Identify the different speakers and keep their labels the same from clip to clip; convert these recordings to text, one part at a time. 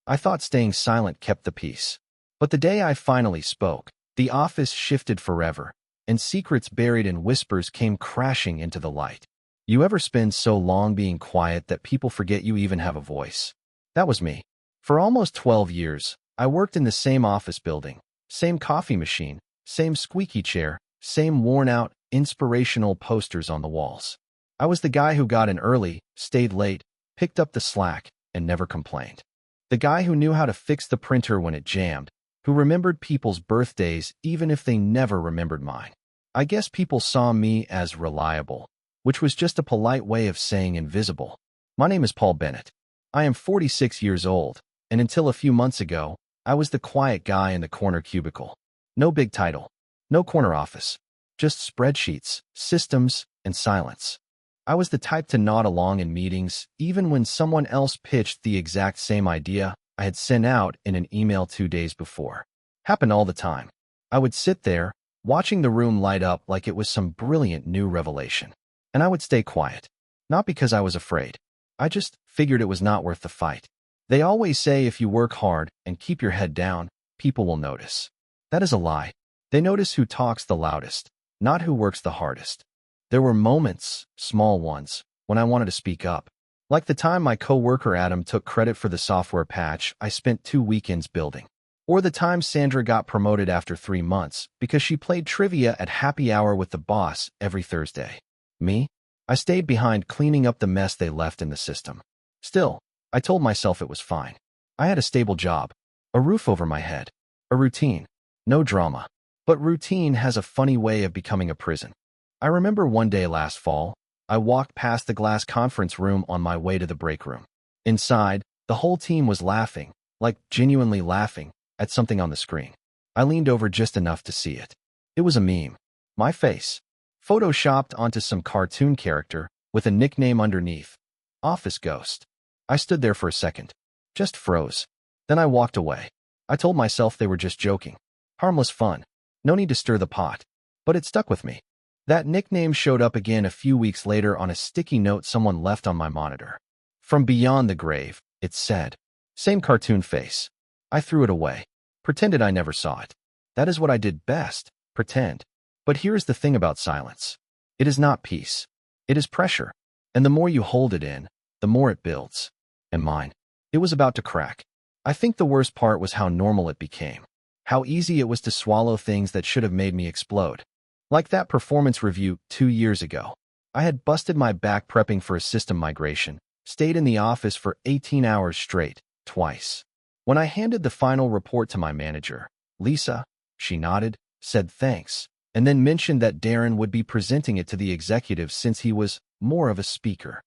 Speaker 1: I thought staying silent kept the peace. But the day I finally spoke, the office shifted forever, and secrets buried in whispers came crashing into the light. You ever spend so long being quiet that people forget you even have a voice? That was me. For almost 12 years, I worked in the same office building, same coffee machine, same squeaky chair, same worn-out, inspirational posters on the walls. I was the guy who got in early, stayed late, picked up the slack, and never complained. The guy who knew how to fix the printer when it jammed, who remembered people's birthdays even if they never remembered mine. I guess people saw me as reliable, which was just a polite way of saying invisible. My name is Paul Bennett. I am 46 years old, and until a few months ago, I was the quiet guy in the corner cubicle. No big title, no corner office, just spreadsheets, systems, and silence. I was the type to nod along in meetings, even when someone else pitched the exact same idea I had sent out in an email 2 days before. Happened all the time. I would sit there, watching the room light up like it was some brilliant new revelation. And I would stay quiet. Not because I was afraid. I just figured it was not worth the fight. They always say if you work hard and keep your head down, people will notice. That is a lie. They notice who talks the loudest, not who works the hardest. There were moments, small ones, when I wanted to speak up. Like the time my coworker Adam took credit for the software patch I spent 2 weekends building. Or the time Sandra got promoted after 3 months because she played trivia at happy hour with the boss every Thursday. Me? I stayed behind cleaning up the mess they left in the system. Still, I told myself it was fine. I had a stable job, a roof over my head, a routine. No drama. But routine has a funny way of becoming a prison. I remember one day last fall, I walked past the glass conference room on my way to the break room. Inside, the whole team was laughing, like genuinely laughing, at something on the screen. I leaned over just enough to see it. It was a meme. My face. Photoshopped onto some cartoon character with a nickname underneath. Office Ghost. I stood there for a second. Just froze. Then I walked away. I told myself they were just joking. Harmless fun. No need to stir the pot. But it stuck with me. That nickname showed up again a few weeks later on a sticky note someone left on my monitor. From beyond the grave, it said. Same cartoon face. I threw it away. Pretended I never saw it. That is what I did best. Pretend. But here's the thing about silence. It is not peace. It is pressure. And the more you hold it in, the more it builds. And mine. It was about to crack. I think the worst part was how normal it became. How easy it was to swallow things that should have made me explode. Like that performance review 2 years ago. I had busted my back prepping for a system migration, stayed in the office for 18 hours straight, twice. When I handed the final report to my manager, Lisa, she nodded, said thanks, and then mentioned that Darren would be presenting it to the executives since he was more of a speaker.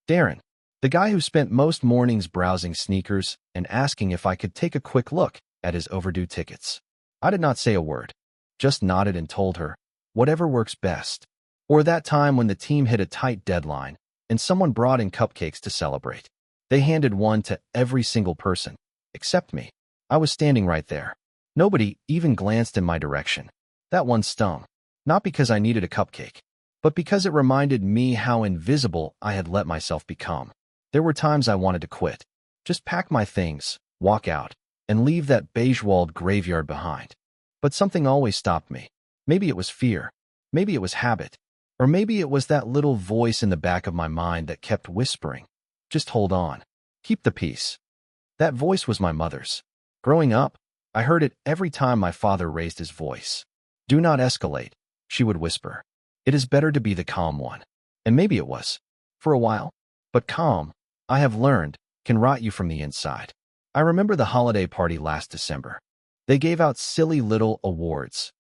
Speaker 1: Darren, the guy who spent most mornings browsing sneakers and asking if I could take a quick look at his overdue tickets. I did not say a word, just nodded and told her, whatever works best. Or that time when the team hit a tight deadline and someone brought in cupcakes to celebrate. They handed one to every single person, except me. I was standing right there. Nobody even glanced in my direction. That one stung, not because I needed a cupcake, but because it reminded me how invisible I had let myself become. There were times I wanted to quit, just pack my things, walk out, and leave that beige-walled graveyard behind. But something always stopped me. Maybe it was fear, maybe it was habit, or maybe it was that little voice in the back of my mind that kept whispering, just hold on, keep the peace. That voice was my mother's. Growing up, I heard it every time my father raised his voice. Do not escalate, she would whisper. It is better to be the calm one. And maybe it was, for a while. But calm, I have learned, can rot you from the inside. I remember the holiday party last December. They gave out silly little awards,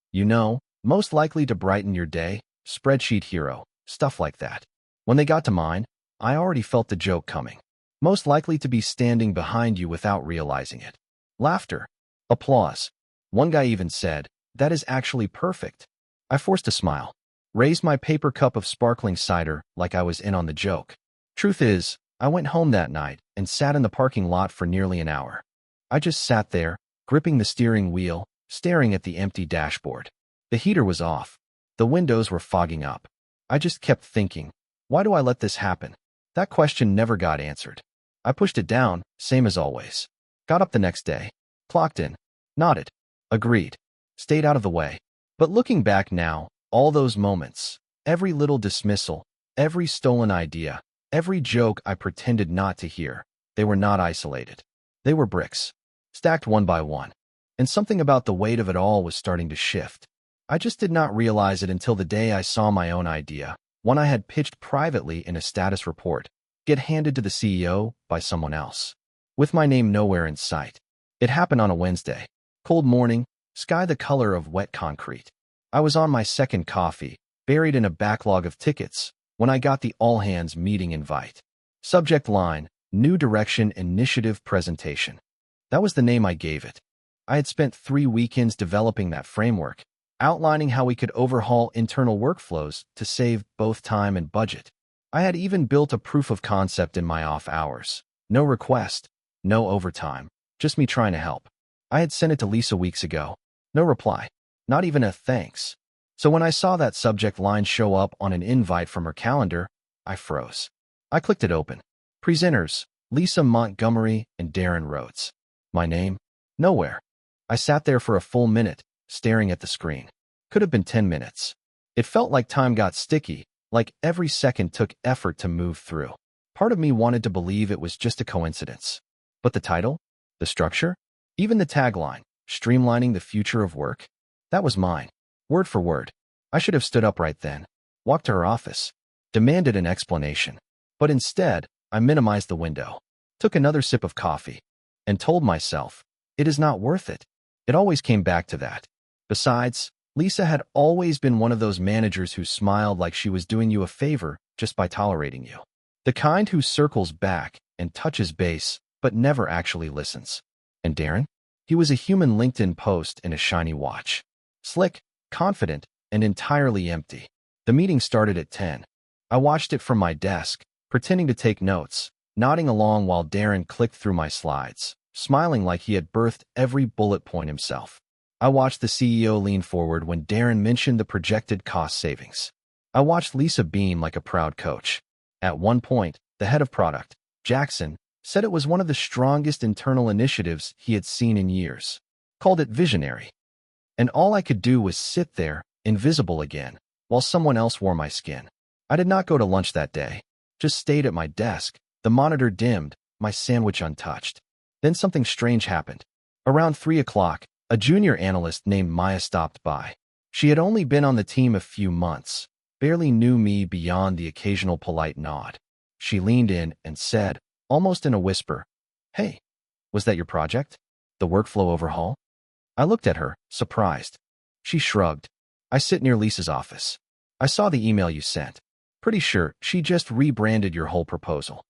Speaker 1: most likely to brighten your day, spreadsheet hero, stuff like that. When they got to mine, I already felt the joke coming. Most likely to be standing behind you without realizing it. Laughter. Applause. One guy even said, that is actually perfect. I forced a smile. Raised my paper cup of sparkling cider like I was in on the joke. Truth is, I went home that night and sat in the parking lot for nearly an hour. I just sat there, gripping the steering wheel, staring at the empty dashboard. The heater was off. The windows were fogging up. I just kept thinking, why do I let this happen? That question never got answered. I pushed it down, same as always. Got up the next day, clocked in, nodded, agreed, stayed out of the way. But looking back now, all those moments, every little dismissal, every stolen idea, every joke I pretended not to hear, they were not isolated. They were bricks, stacked one by one. And something about the weight of it all was starting to shift. I just did not realize it until the day I saw my own idea, one I had pitched privately in a status report, get handed to the CEO by someone else, with my name nowhere in sight. It happened on a Wednesday. Cold morning, sky the color of wet concrete. I was on my second coffee, buried in a backlog of tickets, when I got the all-hands meeting invite. Subject line, New Direction Initiative Presentation. That was the name I gave it. I had spent 3 weekends developing that framework, outlining how we could overhaul internal workflows to save both time and budget. I had even built a proof of concept in my off hours. No request, no overtime, just me trying to help. I had sent it to Lisa weeks ago. No reply, not even a thanks. So when I saw that subject line show up on an invite from her calendar, I froze. I clicked it open. Presenters, Lisa Montgomery and Darren Rhodes. My name? Nowhere. I sat there for a full minute, staring at the screen. Could have been 10 minutes. It felt like time got sticky, like every second took effort to move through. Part of me wanted to believe it was just a coincidence. But the title? The structure? Even the tagline, streamlining the future of work? That was mine. Word for word. I should have stood up right then, walked to her office, demanded an explanation. But instead, I minimized the window, took another sip of coffee, and told myself, it is not worth it. It always came back to that. Besides, Lisa had always been one of those managers who smiled like she was doing you a favor just by tolerating you. The kind who circles back and touches base, but never actually listens. And Darren? He was a human LinkedIn post in a shiny watch. Slick, confident, and entirely empty. The meeting started at 10. I watched it from my desk, pretending to take notes, nodding along while Darren clicked through my slides, smiling like he had birthed every bullet point himself. I watched the CEO lean forward when Darren mentioned the projected cost savings. I watched Lisa beam like a proud coach. At one point, the head of product, Jackson, said it was one of the strongest internal initiatives he had seen in years. Called it visionary. And all I could do was sit there, invisible again, while someone else wore my skin. I did not go to lunch that day, just stayed at my desk, the monitor dimmed, my sandwich untouched. Then something strange happened. Around 3 o'clock, a junior analyst named Maya stopped by. She had only been on the team a few months, barely knew me beyond the occasional polite nod. She leaned in and said, almost in a whisper, "Hey, was that your project? The workflow overhaul?" I looked at her, surprised. She shrugged. "I sit near Lisa's office. I saw the email you sent. Pretty sure she just rebranded your whole proposal."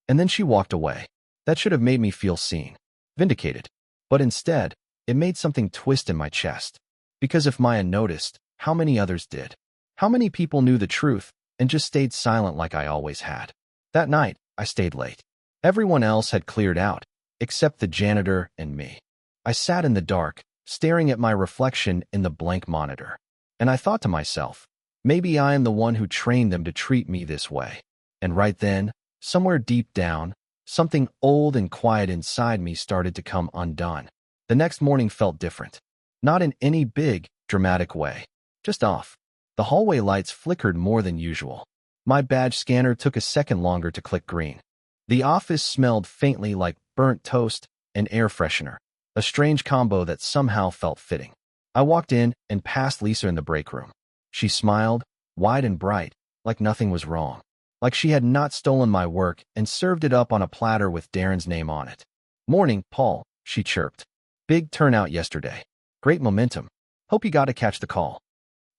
Speaker 1: And then she walked away. That should have made me feel seen, vindicated. But instead, it made something twist in my chest. Because if Maya noticed, how many others did? How many people knew the truth and just stayed silent like I always had? That night, I stayed late. Everyone else had cleared out, except the janitor and me. I sat in the dark, staring at my reflection in the blank monitor. And I thought to myself, maybe I am the one who trained them to treat me this way. And right then, somewhere deep down, something old and quiet inside me started to come undone. The next morning felt different. Not in any big, dramatic way. Just off. The hallway lights flickered more than usual. My badge scanner took a second longer to click green. The office smelled faintly like burnt toast and air freshener, a strange combo that somehow felt fitting. I walked in and passed Lisa in the break room. She smiled, wide and bright, like nothing was wrong. Like she had not stolen my work and served it up on a platter with Darren's name on it. "Morning, Paul," she chirped. "Big turnout yesterday. Great momentum. Hope you got to catch the call."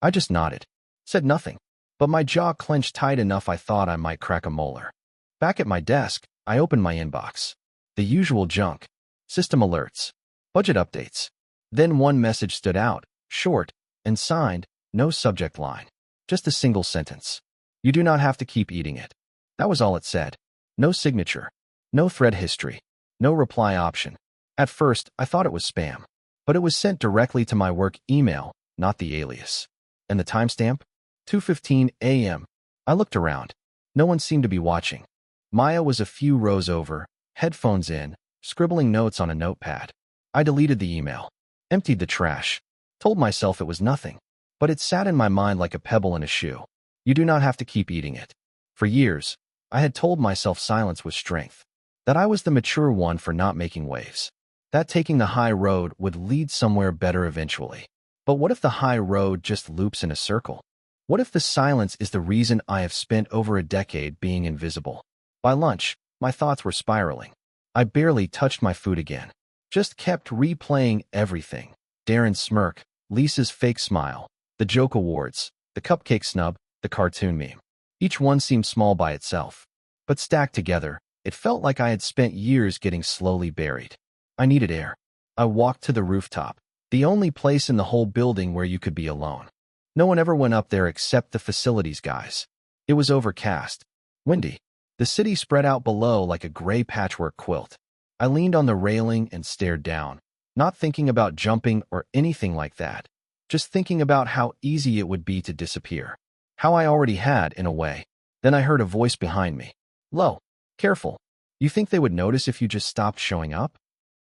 Speaker 1: I just nodded. Said nothing. But my jaw clenched tight enough I thought I might crack a molar. Back at my desk, I opened my inbox. The usual junk. System alerts. Budget updates. Then one message stood out, short, and signed, no subject line. Just a single sentence. "You do not have to keep eating it." That was all it said. No signature. No thread history. No reply option. At first, I thought it was spam. But it was sent directly to my work email, not the alias. And the timestamp? 2:15 a.m. I looked around. No one seemed to be watching. Maya was a few rows over, headphones in, scribbling notes on a notepad. I deleted the email, emptied the trash, told myself it was nothing, but it sat in my mind like a pebble in a shoe. You do not have to keep eating it. For years, I had told myself silence was strength, that I was the mature one for not making waves, that taking the high road would lead somewhere better eventually. But what if the high road just loops in a circle? What if the silence is the reason I have spent over a decade being invisible? By lunch, my thoughts were spiraling. I barely touched my food again, just kept replaying everything. Darren's smirk, Lisa's fake smile, the joke awards, the cupcake snub, the cartoon meme. Each one seemed small by itself, but stacked together, it felt like I had spent years getting slowly buried. I needed air. I walked to the rooftop, the only place in the whole building where you could be alone. No one ever went up there except the facilities guys. It was overcast, windy. The city spread out below like a gray patchwork quilt. I leaned on the railing and stared down, not thinking about jumping or anything like that, just thinking about how easy it would be to disappear. How I already had, in a way. Then I heard a voice behind me. "Lo, careful. You think they would notice if you just stopped showing up?"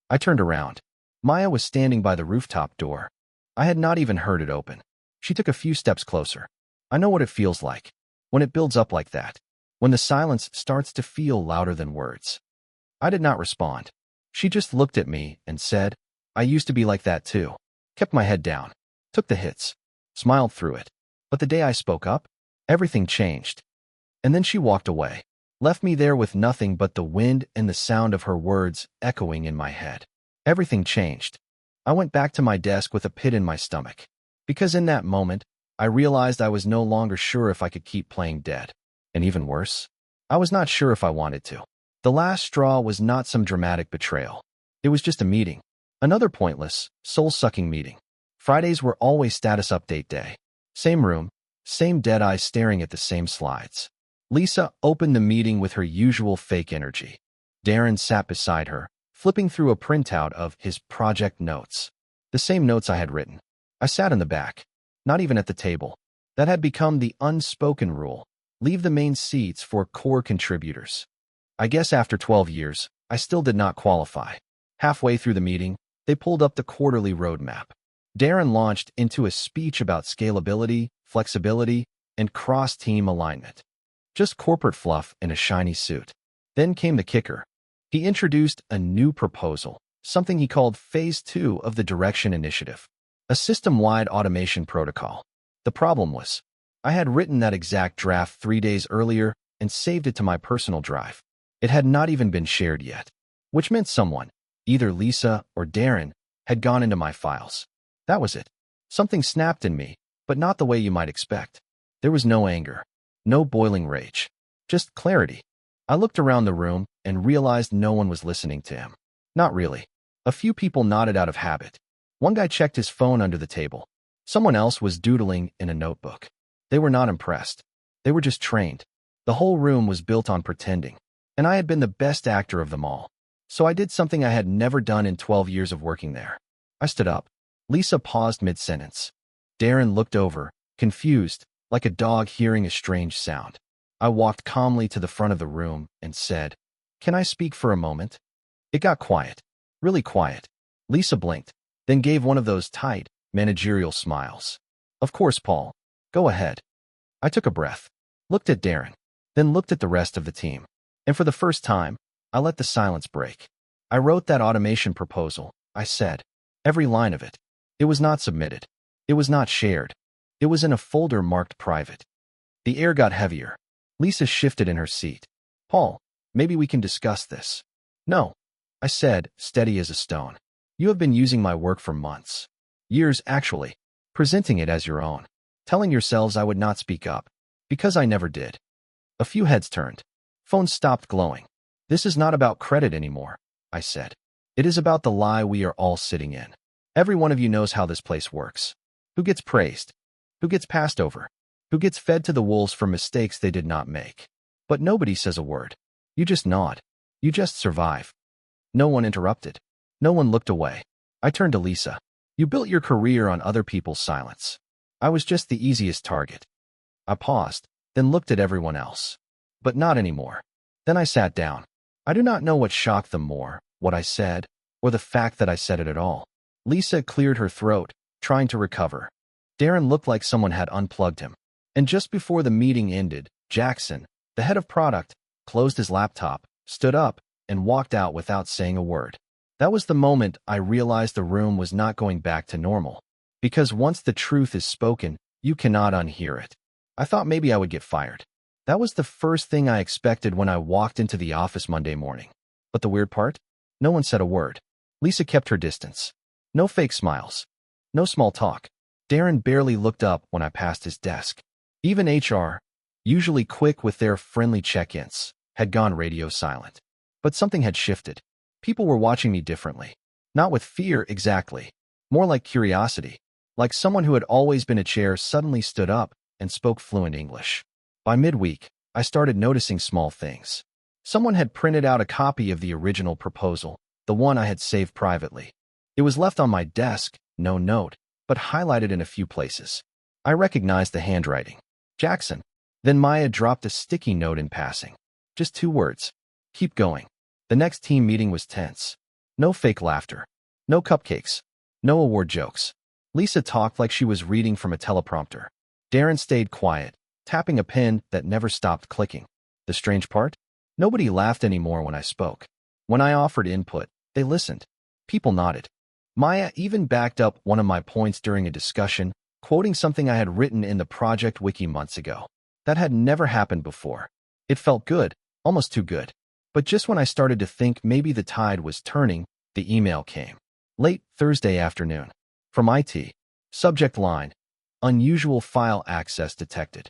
Speaker 1: I turned around. Maya was standing by the rooftop door. I had not even heard it open. She took a few steps closer. I know what it feels like, when it builds up like that, when the silence starts to feel louder than words. I did not respond. She just looked at me and said, "I used to be like that too." Kept my head down, took the hits, smiled through it. But the day I spoke up, everything changed. And then she walked away, left me there with nothing but the wind and the sound of her words echoing in my head. Everything changed. I went back to my desk with a pit in my stomach, because in that moment, I realized I was no longer sure if I could keep playing dead. And even worse, I was not sure if I wanted to. The last straw was not some dramatic betrayal. It was just a meeting. Another pointless, soul-sucking meeting. Fridays were always status update day. Same room, same dead eyes staring at the same slides. Lisa opened the meeting with her usual fake energy. Darren sat beside her, flipping through a printout of his project notes. The same notes I had written. I sat in the back, not even at the table. That had become the unspoken rule. Leave the main seats for core contributors. I guess after 12 years, I still did not qualify. Halfway through the meeting, they pulled up the quarterly roadmap. Darren launched into a speech about scalability, flexibility, and cross-team alignment. Just corporate fluff in a shiny suit. Then came the kicker. He introduced a new proposal, something he called Phase 2 of the Direction Initiative, a system-wide automation protocol. The problem was, I had written that exact draft 3 days earlier and saved it to my personal drive. It had not even been shared yet, which meant someone, either Lisa or Darren, had gone into my files. That was it. Something snapped in me, but not the way you might expect. There was no anger, no boiling rage, just clarity. I looked around the room and realized no one was listening to him. Not really. A few people nodded out of habit. One guy checked his phone under the table. Someone else was doodling in a notebook. They were not impressed. They were just trained. The whole room was built on pretending, and I had been the best actor of them all. So I did something I had never done in 12 years of working there. I stood up. Lisa paused mid-sentence. Darren looked over, confused, like a dog hearing a strange sound. I walked calmly to the front of the room and said, "Can I speak for a moment?" It got quiet, really quiet. Lisa blinked, then gave one of those tight, managerial smiles. "Of course, Paul. Go ahead." I took a breath, looked at Darren, then looked at the rest of the team. And for the first time, I let the silence break. I wrote that automation proposal, I said. Every line of it. It was not submitted. It was not shared. It was in a folder marked private. The air got heavier. Lisa shifted in her seat. "Paul, maybe we can discuss this." "No," I said, steady as a stone. "You have been using my work for months. Years, actually. Presenting it as your own. Telling yourselves I would not speak up. Because I never did." A few heads turned. Phones stopped glowing. "This is not about credit anymore," I said. "It is about the lie we are all sitting in. Every one of you knows how this place works. Who gets praised? Who gets passed over? Who gets fed to the wolves for mistakes they did not make? But nobody says a word. You just nod. You just survive." No one interrupted. No one looked away. I turned to Lisa. "You built your career on other people's silence. I was just the easiest target." I paused, then looked at everyone else. But not anymore. Then I sat down. I do not know what shocked them more, what I said, or the fact that I said it at all. Lisa cleared her throat, trying to recover. Darren looked like someone had unplugged him. And just before the meeting ended, Jackson, the head of product, closed his laptop, stood up, and walked out without saying a word. That was the moment I realized the room was not going back to normal. Because once the truth is spoken, you cannot unhear it. I thought maybe I would get fired. That was the first thing I expected when I walked into the office Monday morning. But the weird part? No one said a word. Lisa kept her distance. No fake smiles. No small talk. Darren barely looked up when I passed his desk. Even HR, usually quick with their friendly check-ins, had gone radio silent. But something had shifted. People were watching me differently. Not with fear exactly. More like curiosity. Like someone who had always been a chair suddenly stood up and spoke fluent English. By midweek, I started noticing small things. Someone had printed out a copy of the original proposal, the one I had saved privately. It was left on my desk, no note, but highlighted in a few places. I recognized the handwriting. Jackson. Then Maya dropped a sticky note in passing. Just 2 words. Keep going. The next team meeting was tense. No fake laughter. No cupcakes. No award jokes. Lisa talked like she was reading from a teleprompter. Darren stayed quiet, tapping a pen that never stopped clicking. The strange part? Nobody laughed anymore when I spoke. When I offered input, they listened. People nodded. Maya even backed up one of my points during a discussion, quoting something I had written in the project wiki months ago. That had never happened before. It felt good, almost too good. But just when I started to think maybe the tide was turning, the email came. Late Thursday afternoon. From IT. Subject line. Unusual file access detected.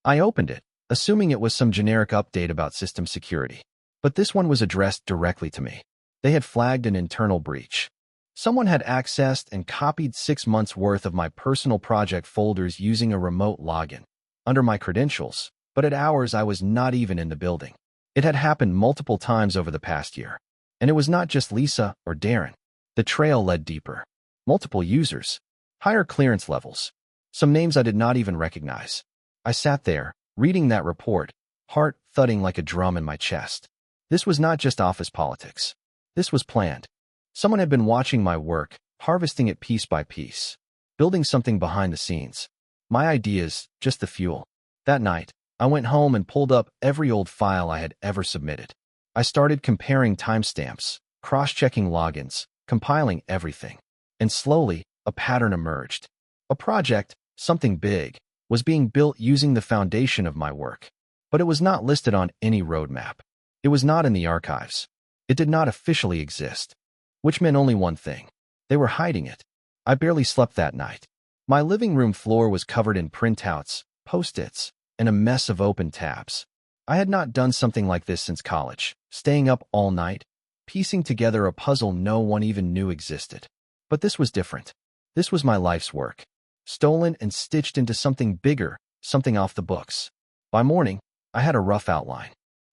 Speaker 1: I opened it, assuming it was some generic update about system security. But this one was addressed directly to me. They had flagged an internal breach. Someone had accessed and copied 6 months' worth of my personal project folders using a remote login, under my credentials, but at hours I was not even in the building. It had happened multiple times over the past year. And it was not just Lisa or Darren. The trail led deeper. Multiple users. Higher clearance levels. Some names I did not even recognize. I sat there, reading that report, heart thudding like a drum in my chest. This was not just office politics. This was planned. Someone had been watching my work, harvesting it piece by piece, building something behind the scenes. My ideas, just the fuel. That night, I went home and pulled up every old file I had ever submitted. I started comparing timestamps, cross-checking logins, compiling everything. And slowly, a pattern emerged. A project, something big, was being built using the foundation of my work. But it was not listed on any roadmap. It was not in the archives. It did not officially exist. Which meant only one thing. They were hiding it. I barely slept that night. My living room floor was covered in printouts, post-its, and a mess of open tabs. I had not done something like this since college, staying up all night, piecing together a puzzle no one even knew existed. But this was different. This was my life's work, stolen and stitched into something bigger, something off the books. By morning, I had a rough outline.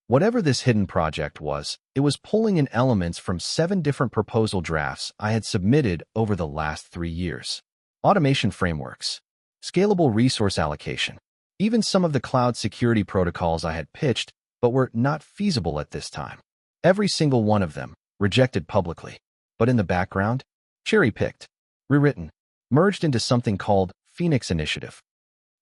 Speaker 1: Whatever this hidden project was, it was pulling in elements from 7 different proposal drafts I had submitted over the last 3 years. Automation frameworks, scalable resource allocation, even some of the cloud security protocols I had pitched but were not feasible at this time. Every single one of them, rejected publicly. But in the background, cherry-picked, rewritten, merged into something called Phoenix Initiative.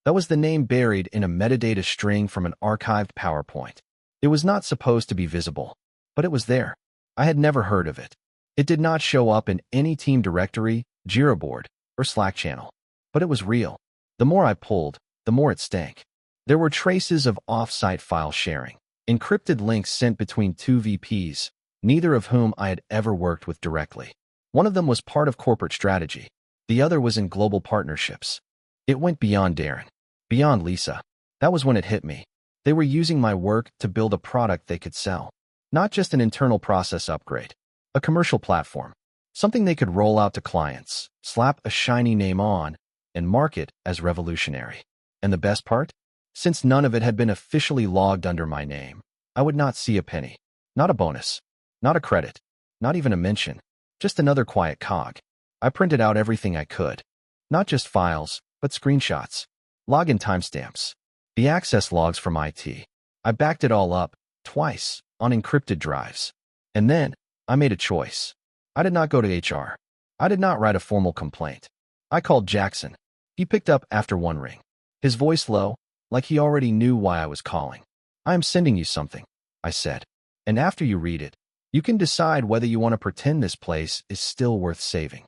Speaker 1: That was the name buried in a metadata string from an archived PowerPoint. It was not supposed to be visible, but it was there. I had never heard of it. It did not show up in any team directory, Jira board, or Slack channel. But it was real. The more I pulled, the more it stank. There were traces of off-site file sharing, encrypted links sent between 2 VPs, neither of whom I had ever worked with directly. One of them was part of corporate strategy. The other was in global partnerships. It went beyond Darren, beyond Lisa. That was when it hit me. They were using my work to build a product they could sell. Not just an internal process upgrade. A commercial platform. Something they could roll out to clients, slap a shiny name on, and market as revolutionary. And the best part? Since none of it had been officially logged under my name, I would not see a penny. Not a bonus. Not a credit. Not even a mention. Just another quiet cog. I printed out everything I could. Not just files, but screenshots. Login timestamps. The access logs from IT. I backed it all up, twice, on encrypted drives. And then, I made a choice. I did not go to HR. I did not write a formal complaint. I called Jackson. He picked up after one ring. His voice low, like he already knew why I was calling. I am sending you something, I said. And after you read it, you can decide whether you want to pretend this place is still worth saving.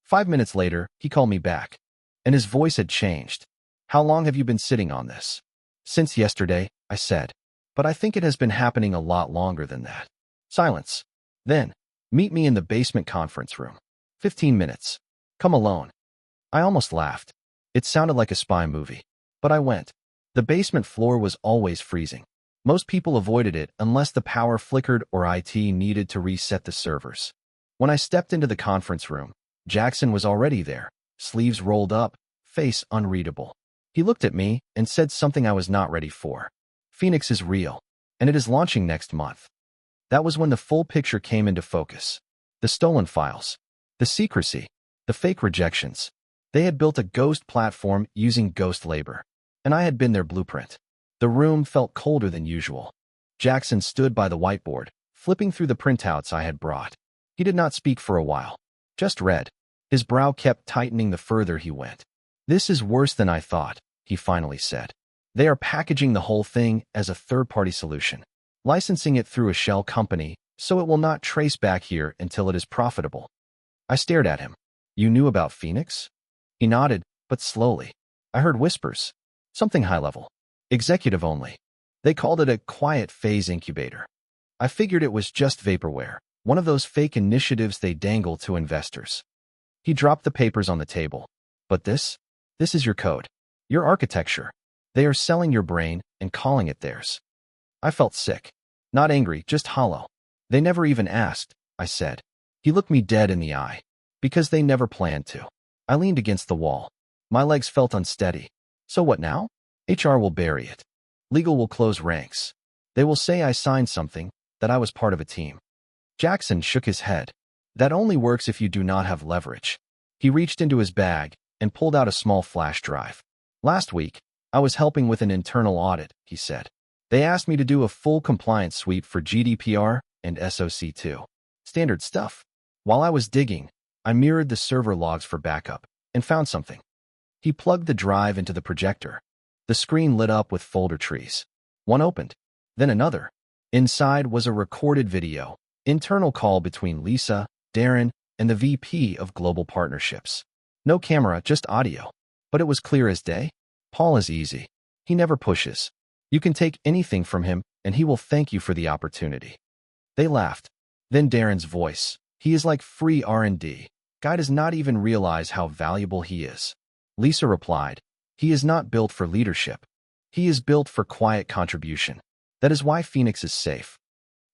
Speaker 1: 5 minutes later, he called me back, and his voice had changed. How long have you been sitting on this? Since yesterday, I said. But I think it has been happening a lot longer than that. Silence. Then, meet me in the basement conference room. 15 minutes. Come alone. I almost laughed. It sounded like a spy movie. But I went. The basement floor was always freezing. Most people avoided it unless the power flickered or IT needed to reset the servers. When I stepped into the conference room, Jackson was already there, sleeves rolled up, face unreadable. He looked at me and said something I was not ready for. Phoenix is real, and it is launching next month. That was when the full picture came into focus. The stolen files, the secrecy, the fake rejections. They had built a ghost platform using ghost labor, and I had been their blueprint. The room felt colder than usual. Jackson stood by the whiteboard, flipping through the printouts I had brought. He did not speak for a while, just read. His brow kept tightening the further he went. This is worse than I thought, he finally said. They are packaging the whole thing as a third-party solution, licensing it through a shell company so it will not trace back here until it is profitable. I stared at him. You knew about Phoenix? He nodded, but slowly. I heard whispers. Something high-level. Executive only. They called it a quiet phase incubator. I figured it was just vaporware, one of those fake initiatives they dangle to investors. He dropped the papers on the table. But this is your code, your architecture. They are selling your brain and calling it theirs. I felt sick. Not angry, just hollow. They never even asked, I said. He looked me dead in the eye. Because they never planned to. I leaned against the wall. My legs felt unsteady. So what now? HR will bury it. Legal will close ranks. They will say I signed something, that I was part of a team. Jackson shook his head. That only works if you do not have leverage. He reached into his bag and pulled out a small flash drive. Last week, I was helping with an internal audit, he said. They asked me to do a full compliance sweep for GDPR and SOC2. Standard stuff. While I was digging, I mirrored the server logs for backup and found something. He plugged the drive into the projector. The screen lit up with folder trees. One opened, then another. Inside was a recorded video, internal call between Lisa, Darren, and the VP of Global Partnerships. No camera, just audio. But it was clear as day. Paul is easy. He never pushes. You can take anything from him, and he will thank you for the opportunity. They laughed. Then Darren's voice. He is like free R&D. Guy does not even realize how valuable he is. Lisa replied, he is not built for leadership. He is built for quiet contribution. That is why Phoenix is safe.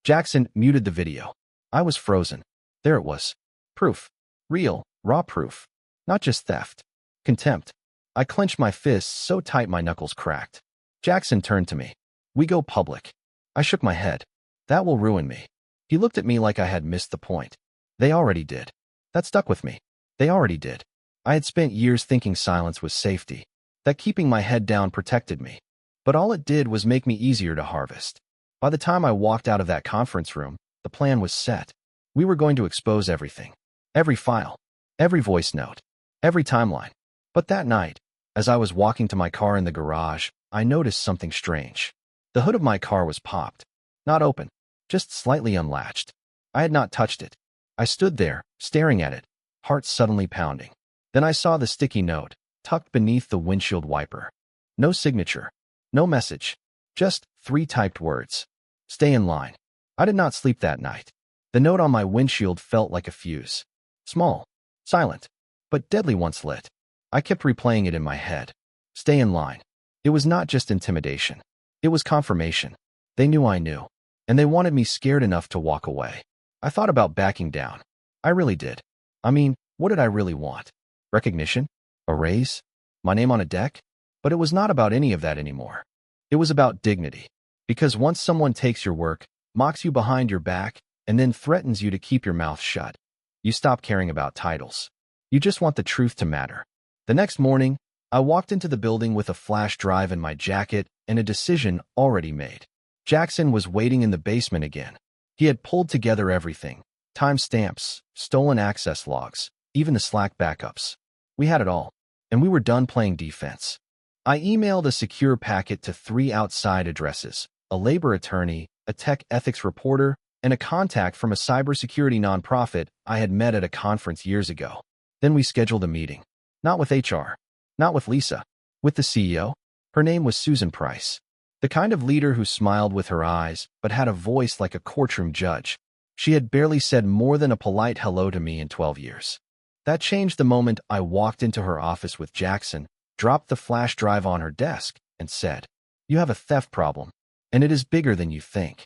Speaker 1: Jackson muted the video. I was frozen. There it was. Proof. Real, raw proof. Not just theft. Contempt. I clenched my fists so tight my knuckles cracked. Jackson turned to me. We go public. I shook my head. That will ruin me. He looked at me like I had missed the point. They already did. That stuck with me. They already did. I had spent years thinking silence was safety, that keeping my head down protected me. But all it did was make me easier to harvest. By the time I walked out of that conference room, the plan was set. We were going to expose everything. Every file. Every voice note. Every timeline. But that night, as I was walking to my car in the garage, I noticed something strange. The hood of my car was popped. Not open. Just slightly unlatched. I had not touched it. I stood there, staring at it, heart suddenly pounding. Then I saw the sticky note, tucked beneath the windshield wiper. No signature. No message. Just 3 typed words. Stay in line. I did not sleep that night. The note on my windshield felt like a fuse. Small. Silent. But deadly once lit. I kept replaying it in my head. Stay in line. It was not just intimidation. It was confirmation. They knew I knew. And they wanted me scared enough to walk away. I thought about backing down. I really did. I mean, what did I really want? Recognition? A raise? My name on a deck? But it was not about any of that anymore. It was about dignity. Because once someone takes your work, mocks you behind your back, and then threatens you to keep your mouth shut, you stop caring about titles. You just want the truth to matter. The next morning, I walked into the building with a flash drive in my jacket and a decision already made. Jackson was waiting in the basement again. He had pulled together everything. Timestamps, stolen access logs, even the Slack backups. We had it all, and we were done playing defense. I emailed a secure packet to 3 outside addresses, a labor attorney, a tech ethics reporter, and a contact from a cybersecurity nonprofit I had met at a conference years ago. Then we scheduled a meeting. Not with HR. Not with Lisa. With the CEO. Her name was Susan Price. The kind of leader who smiled with her eyes, but had a voice like a courtroom judge. She had barely said more than a polite hello to me in 12 years. That changed the moment I walked into her office with Jackson, dropped the flash drive on her desk, and said, "You have a theft problem, and it is bigger than you think."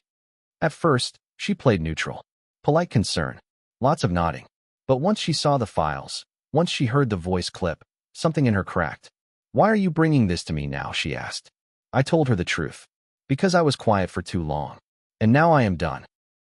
Speaker 1: At first, she played neutral. Polite concern. Lots of nodding. But once she saw the files, once she heard the voice clip, something in her cracked. "Why are you bringing this to me now?" she asked. I told her the truth. Because I was quiet for too long. And now I am done.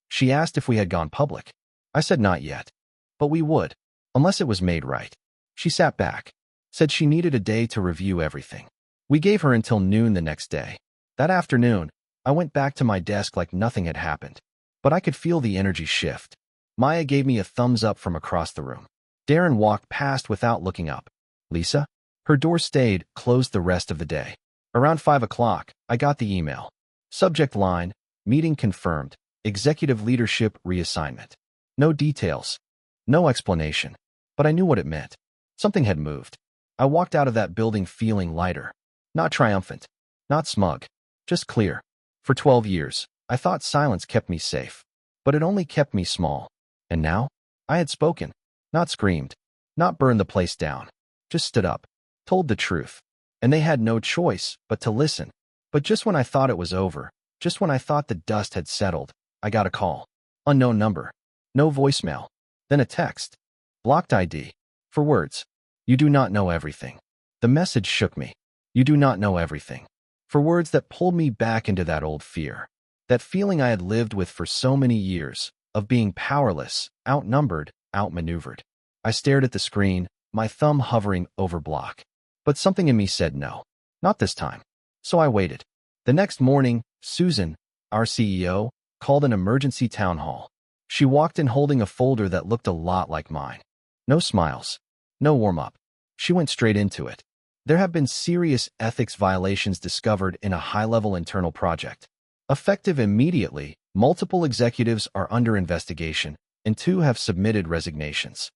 Speaker 1: She asked if we had gone public. I said not yet. But we would. Unless it was made right. She sat back. Said she needed a day to review everything. We gave her until noon the next day. That afternoon, I went back to my desk like nothing had happened. But I could feel the energy shift. Maya gave me a thumbs up from across the room. Darren walked past without looking up. Lisa? Her door stayed closed the rest of the day. Around 5 o'clock, I got the email. Subject line, meeting confirmed, executive leadership reassignment. No details. No explanation. But I knew what it meant. Something had moved. I walked out of that building feeling lighter. Not triumphant. Not smug. Just clear. For 12 years, I thought silence kept me safe. But it only kept me small. And now? I had spoken. Not screamed. Not burned the place down. Just stood up. Told the truth. And they had no choice but to listen. But just when I thought it was over, just when I thought the dust had settled, I got a call. Unknown number. No voicemail. Then a text. Blocked ID. For words. You do not know everything. The message shook me. You do not know everything. For words that pulled me back into that old fear. That feeling I had lived with for so many years, of being powerless, outnumbered, outmaneuvered. I stared at the screen, my thumb hovering over block. But something in me said no. Not this time. So I waited. The next morning, Susan, our CEO, called an emergency town hall. She walked in holding a folder that looked a lot like mine. No smiles. No warm-up. She went straight into it. There have been serious ethics violations discovered in a high-level internal project. Effective immediately, multiple executives are under investigation, and 2 have submitted resignations.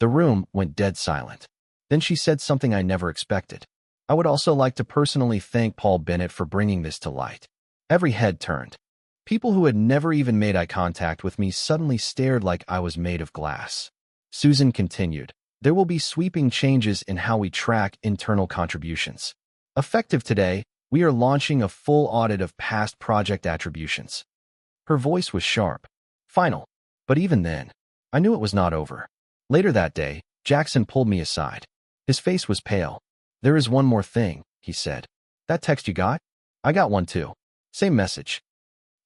Speaker 1: The room went dead silent. Then she said something I never expected. I would also like to personally thank Paul Bennett for bringing this to light. Every head turned. People who had never even made eye contact with me suddenly stared like I was made of glass. Susan continued, "There will be sweeping changes in how we track internal contributions. Effective today, we are launching a full audit of past project attributions." Her voice was sharp. Final. But even then, I knew it was not over. Later that day, Jackson pulled me aside. His face was pale. "There is one more thing," he said. "That text you got? I got one too. Same message."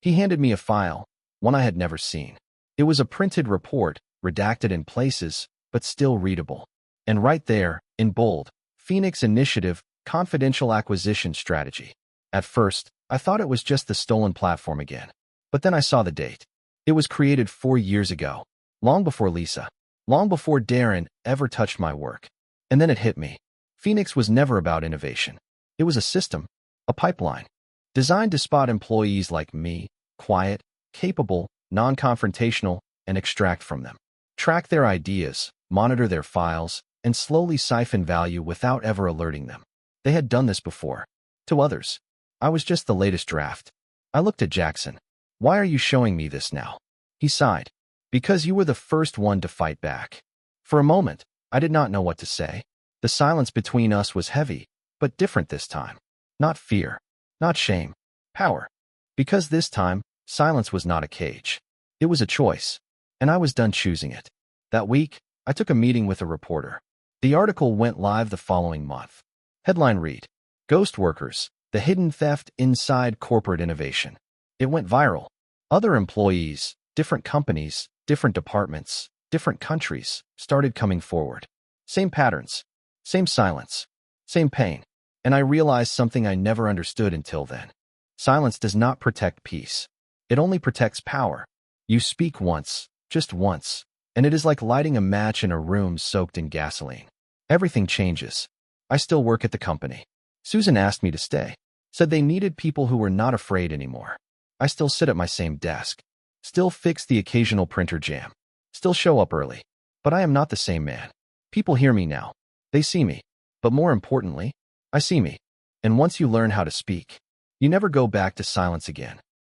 Speaker 1: He handed me a file, one I had never seen. It was a printed report, redacted in places, but still readable. And right there, in bold, Phoenix Initiative, Confidential Acquisition Strategy. At first, I thought it was just the stolen platform again. But then I saw the date. It was created 4 years ago, long before Lisa, long before Darren ever touched my work. And then it hit me. Phoenix was never about innovation. It was a system, a pipeline, designed to spot employees like me, quiet, capable, non-confrontational, and extract from them. Track their ideas, monitor their files, and slowly siphon value without ever alerting them. They had done this before. To others. I was just the latest draft. I looked at Jackson. "Why are you showing me this now?" He sighed. "Because you were the first one to fight back." For a moment, I did not know what to say. The silence between us was heavy, but different this time. Not fear. Not shame. Power. Because this time, silence was not a cage. It was a choice. And I was done choosing it. That week, I took a meeting with a reporter. The article went live the following month. Headline read, "Ghost Workers, the Hidden Theft Inside Corporate Innovation." It went viral. Other employees, different companies, different departments, different countries, started coming forward. Same patterns. Same silence. Same pain. And I realized something I never understood until then. Silence does not protect peace. It only protects power. You speak once, Just once. And it is like lighting a match in a room soaked in gasoline. Everything changes. I still work at the company. Susan asked me to stay. Said they needed people who were not afraid anymore. I still sit at my same desk. Still fix the occasional printer jam. Still show up early. But I am not the same man. People hear me now. They see me. But more importantly, I see me. And once you learn how to speak, you never go back to silence again.